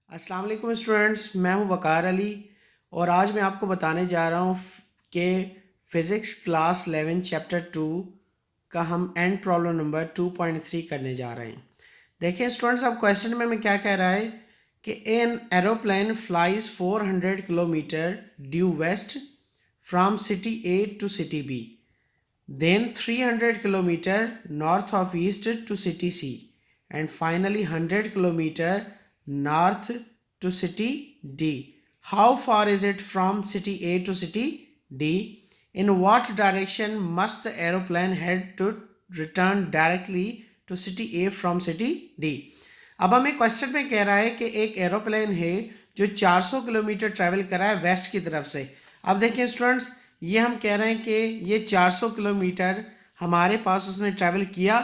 अस्सलाम वालेकुम स्टूडेंट्स, मैं हूं वकार अली और आज मैं आपको बताने जा रहा हूं कि फ़िज़िक्स क्लास 11 चैप्टर 2 का हम एंड प्रॉब्लम नंबर 2.3 करने जा रहे हैं। देखिए स्टूडेंट्स, अब क्वेश्चन में क्या कह रहा है कि an aeroplane flies 400 kilometre due west from city A to city B, then 300 kilometer north of east to city C, and finally 100 kilometer north to city D. How far is it from city A to city D? In what direction must the aeroplane head to return directly to city A from city D? अब हमें question में कह रहा है कि एक aeroplane है जो 400 किलोमीटर ट्रैवल कर रहा है वेस्ट की तरफ से। अब देखिए स्टूडेंट्स, ये हम कह रहे हैं कि ये 400 किलोमीटर हमारे पास उसने ट्रैवल किया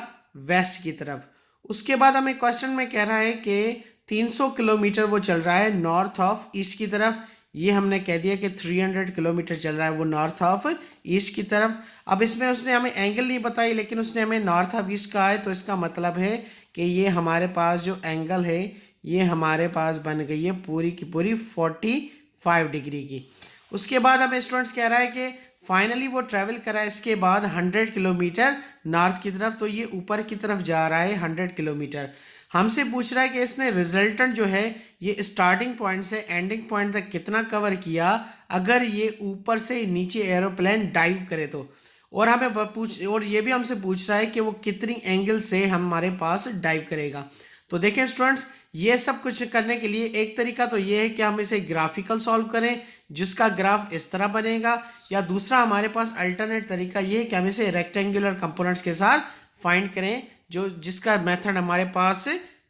वेस्ट की तरफ। उसके बाद हमें क्वेश्चन में कह रहा है कि 300 किलोमीटर वो चल रहा है नॉर्थ ऑफ ईस्ट की तरफ। ये हमने कह दिया कि 300 किलोमीटर चल रहा है वो नॉर्थ ऑफ ईस्ट की तरफ। अब इसमें उसने हमें एंगल नहीं बताई, लेकिन उसने हमें नॉर्थ ऑफ ईस्ट कहा है, तो इसका मतलब है कि ये हमारे पास जो एंगल है ये हमारे पास बन गई है पूरी की पूरी 45 डिग्री की। उसके बाद हमें स्टूडेंट्स कह रहा है कि फाइनली वो ट्रैवल करा है इसके बाद 100 किलोमीटर नॉर्थ की तरफ, तो ये ऊपर की तरफ जा रहा है 100 किलोमीटर। हमसे पूछ रहा है कि इसने रिजल्टेंट जो है ये स्टार्टिंग पॉइंट से एंडिंग पॉइंट तक कितना कवर किया अगर ये ऊपर से नीचे एरोप्लेन डाइव करे तो। और ये भी हमसे पूछ रहा है कि वो कितनी एंगल से हमारे पास डाइव करेगा। तो देखें स्टूडेंट्स, ये सब कुछ करने के लिए एक तरीका तो ये है कि हम इसे ग्राफिकल सॉल्व करें जिसका ग्राफ इस तरह बनेगा, या दूसरा हमारे पास अल्टरनेट तरीका ये है कि हम इसे रेक्टेंगुलर कंपोनेंट्स के साथ फाइंड करें, जो जिसका मेथड हमारे पास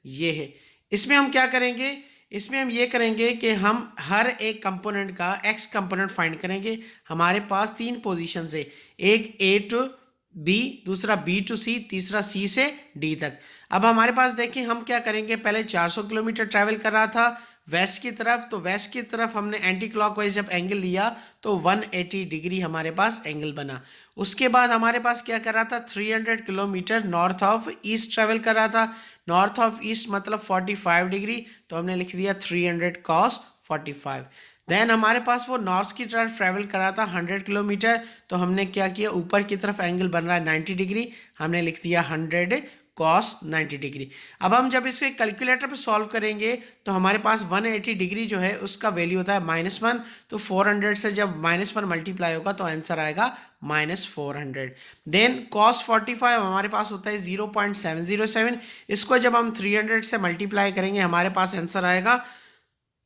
ये है। इसमें हम क्या करेंगे, इसमें हम ये करेंगे कि हम हर एक कंपोनेंट का एक्स कंपोनेंट फाइंड करेंगे। हमारे पास 3 पोजीशन है, एक ए टू बी, दूसरा बी टू सी, तीसरा सी से डी तक। अब हमारे पास देखिए हम क्या करेंगे, पहले 400 किलोमीटर ट्रैवल कर रहा था वेस्ट की तरफ, तो वेस्ट की तरफ हमने एंटी क्लॉकवाइज जब एंगल लिया तो 180 डिग्री हमारे पास एंगल बना। उसके बाद हमारे पास क्या कर रहा था, 300 kilometre north of east travel कर रहा था। नॉर्थ ऑफ ईस्ट मतलब 45 डिग्री, तो हमने लिख दिया 300 cos 45। देन हमारे पास वो नॉर्थ की तरफ ट्रैवल कर रहा था 100 किलोमीटर, तो हमने क्या किया, ऊपर की तरफ एंगल बन रहा है 90 डिग्री, हमने लिख दिया 100 cos 90 डिग्री। अब हम जब इसे कैलकुलेटर पे सॉल्व करेंगे तो हमारे पास 180 डिग्री जो है उसका वैल्यू होता है -1, तो 400 से जब -1 मल्टीप्लाई होगा तो आंसर आएगा -400। देन cos 45 हमारे पास होता है 0.707, इसको जब हम 300 से मल्टीप्लाई करेंगे हमारे पास आंसर आएगा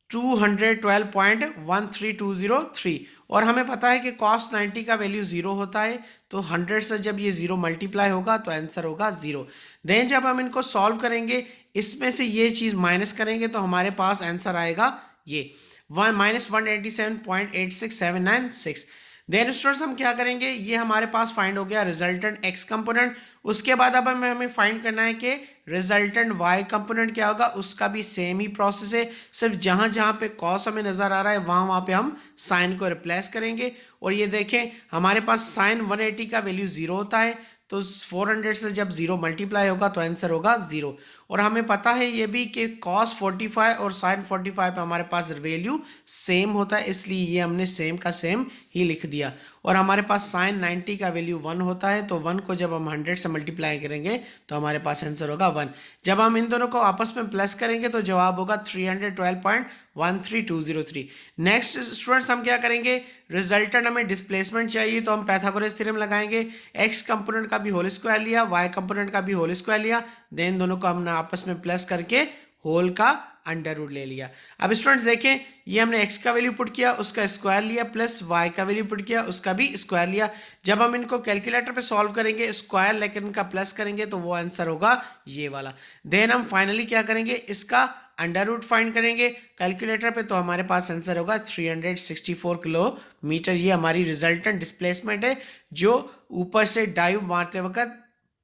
212.13203। और हमें पता है कि cos 90 का वैल्यू 0 होता है, तो 100 से जब ये 0 मल्टीप्लाई होगा तो आंसर होगा 0। देन जब हम इनको सॉल्व करेंगे इसमें से ये चीज़ माइनस करेंगे तो हमारे पास आंसर आएगा ये -187.86796। देन स्टूडेंट्स हम क्या करेंगे, ये हमारे पास फाइंड हो गया रिजल्टेंट एक्स कंपोनेंट। उसके बाद अब हमें फाइंड करना है कि रिजल्टेंट वाई कंपोनेंट क्या होगा, उसका भी सेम ही प्रोसेस है, सिर्फ जहां जहां पे कॉस हमें नजर आ रहा है वहां वहां पे हम साइन को रिप्लेस करेंगे। और ये देखें हमारे पास साइन 180 का वैल्यू 0 होता है, तो 400 से जब 0 मल्टीप्लाई होगा तो आंसर होगा 0। और हमें पता है ये भी कि cos 45 और sin 45 पे हमारे पास वैल्यू सेम होता है, इसलिए ये हमने सेम का सेम ही लिख दिया। और हमारे पास sin 90 का वैल्यू 1 होता है, तो 1 को जब हम 100 से मल्टीप्लाई करेंगे तो हमारे पास आंसर होगा 1। जब हम इन दोनों को आपस में प्लस करेंगे तो जवाब होगा 312.13203। नेक्स्ट स्टूडेंट्स हम क्या करेंगे, रिजल्टेंट हमें डिस्प्लेसमेंट चाहिए, तो हम पाइथागोरस थ्योरम लगाएंगे। एक्स कंपोनेंट का भी होल स्क्वायर लिया, वाई कंपोनेंट का भी होल स्क्वायर लिया, देन दोनों को हमने आपस में प्लस करके होल का अंडर रूट ले लिया। अब स्टूडेंट्स देखें, ये हमने x का वैल्यू पुट किया, उसका स्क्वायर लिया, प्लस y का वैल्यू पुट किया, उसका भी स्क्वायर लिया। जब हम इनको कैलकुलेटर पे सॉल्व करेंगे स्क्वायर लेकर इनका प्लस करेंगे तो वो आंसर होगा ये वाला। देन हम फाइनली क्या करेंगे, इसका अंडर रूट फाइंड करेंगे कैलकुलेटर पे, तो हमारे पास आंसर होगा 364 किलोमीटर। ये हमारी रिजल्टेंट डिस्प्लेसमेंट है जो ऊपर से डाइव मारते वक्त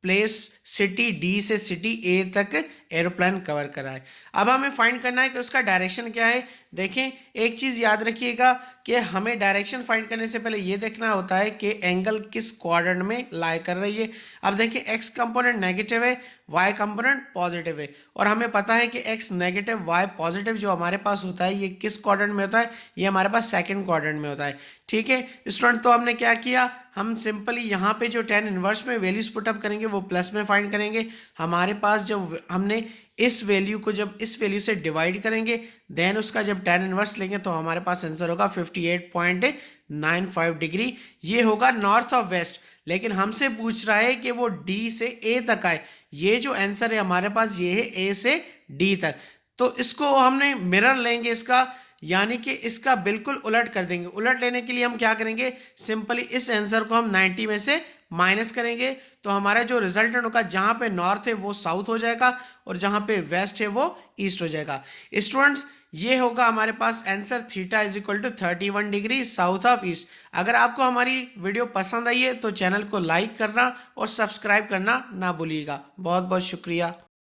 प्लेस सिटी डी से सिटी ए तक एरोप्लेन कवर करा है। अब हमें फाइंड करना है कि उसका डायरेक्शन क्या है। देखें, एक चीज़ याद रखिएगा कि हमें डायरेक्शन फाइंड करने से पहले ये देखना होता है कि एंगल किस क्वाड्रेंट में लाई कर रही है। अब देखिए, एक्स कंपोनेंट नेगेटिव है, वाई कंपोनेंट पॉजिटिव है, और हमें पता है कि एक्स नेगेटिव वाई पॉजिटिव जो हमारे पास होता है ये किस क्वाड्रेंट में होता है, ये हमारे पास सेकंड क्वाड्रेंट में होता है। ठीक है स्टूडेंट, तो हमने क्या किया, हम सिंपली यहाँ पे जो tan इनवर्स में वैल्यूज पुटअप करेंगे वो प्लस में फाइंड करेंगे। हमारे पास जब हमने इस वैल्यू को जब इस वैल्यू से डिवाइड करेंगे देन उसका जब tan इनवर्स लेंगे तो हमारे पास आंसर होगा 58.95 डिग्री। ये होगा नॉर्थ ऑफ वेस्ट, लेकिन हमसे पूछ रहा है कि वो डी से ए तक आए। ये जो आंसर है हमारे पास ये है ए से डी तक, तो इसको हमने मिरर लेंगे इसका, यानी कि इसका बिल्कुल उलट कर देंगे। उलट लेने के लिए हम क्या करेंगे, सिंपली इस आंसर को हम 90 में से माइनस करेंगे, तो हमारा जो रिजल्टेंट होगा जहां पे नॉर्थ है वो साउथ हो जाएगा और जहां पे वेस्ट है वो ईस्ट हो जाएगा। स्टूडेंट्स, ये होगा हमारे पास answer theta is equal to 31 degree south of east. अगर आपको हमारी वीडियो पसंद आई है तो चैनल को लाइक करना और सब्सक्राइब करना ना भूलिएगा। बहुत बहुत शुक्रिया।